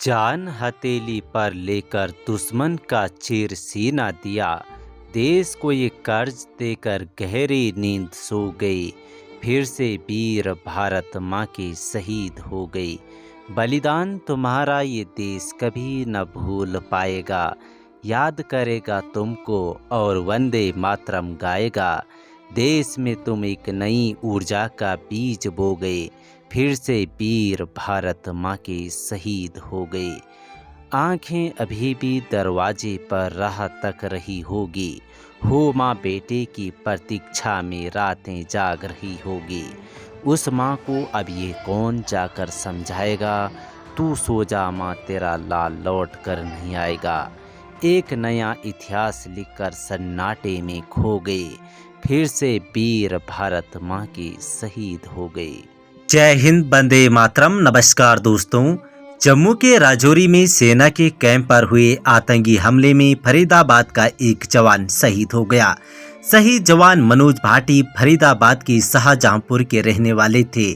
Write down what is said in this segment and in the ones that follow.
जान हथेली पर लेकर दुश्मन का चीर सीना दिया। देश को ये कर्ज देकर गहरी नींद सो गई। फिर से वीर भारत माँ की शहीद हो गई। बलिदान तुम्हारा ये देश कभी न भूल पाएगा। याद करेगा तुमको और वंदे मातरम गाएगा। देश में तुम एक नई ऊर्जा का बीज बो गए। फिर से वीर भारत माँ की शहीद हो गई। आंखें अभी भी दरवाजे पर राह तक रही होगी। हो माँ बेटे की प्रतीक्षा में रातें जाग रही होगी। उस माँ को अब ये कौन जाकर समझाएगा। तू सो जा माँ, तेरा लाल लौट कर नहीं आएगा। एक नया इतिहास लिखकर सन्नाटे में खो गए। फिर से वीर भारत माँ की शहीद हो गई। जय हिंद, वंदे मातरम। नमस्कार दोस्तों। जम्मू के राजौरी में सेना के कैंप पर हुए आतंकी हमले में फरीदाबाद का एक जवान शहीद हो गया। शहीद जवान मनोज भाटी फरीदाबाद के शाहजहांपुर के रहने वाले थे।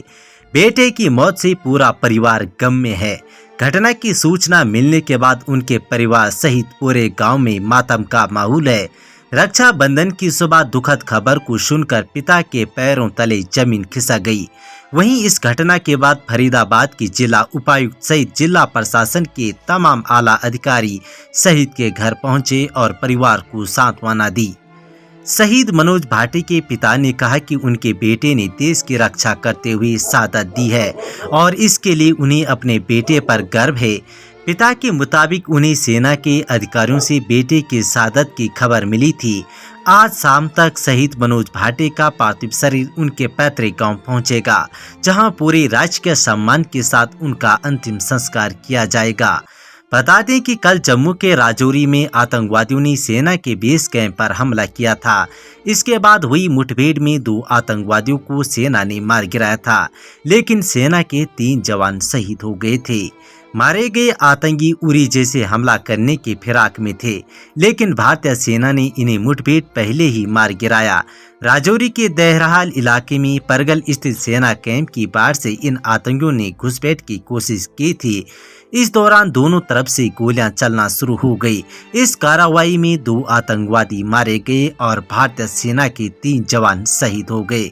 बेटे की मौत से पूरा परिवार गम में है। घटना की सूचना मिलने के बाद उनके परिवार सहित पूरे गांव में मातम का माहौल है। रक्षाबंधन की सुबह दुखद खबर को सुनकर पिता के पैरों तले जमीन खिसक गई। वहीं इस घटना के बाद फरीदाबाद की जिला उपायुक्त सहित जिला प्रशासन के तमाम आला अधिकारी शहीद के घर पहुंचे और परिवार को सांत्वना दी। शहीद मनोज भाटी के पिता ने कहा कि उनके बेटे ने देश की रक्षा करते हुए शहादत दी है और इसके लिए उन्हें अपने बेटे पर गर्व है। पिता के मुताबिक उन्हें सेना के अधिकारियों से बेटे की शहादत की खबर मिली थी। आज शाम तक शहीद मनोज भाटी का पार्थिव शरीर उनके पैतृक गांव पहुंचेगा, जहां पूरे राजकीय सम्मान के साथ उनका अंतिम संस्कार किया जाएगा। बता दें कि कल जम्मू के राजौरी में आतंकवादियों ने सेना के बेस कैंप पर हमला किया था। इसके बाद हुई मुठभेड़ में 2 आतंकवादियों को सेना ने मार गिराया था, लेकिन सेना के 3 जवान शहीद हो गए थे। मारे गए आतंकी उरी जैसे हमला करने की फिराक में थे, लेकिन भारतीय सेना ने इन्हें मुठभेड़ पहले ही मार गिराया। राजौरी के दहराहाल इलाके में परगल स्थित सेना कैंप की बाढ़ से इन आतंकियों ने घुसपैठ की कोशिश की थी। इस दौरान दोनों तरफ से गोलियां चलना शुरू हो गई। इस कार्रवाई में 2 आतंकवादी मारे गए और भारतीय सेना के 3 जवान शहीद हो गए।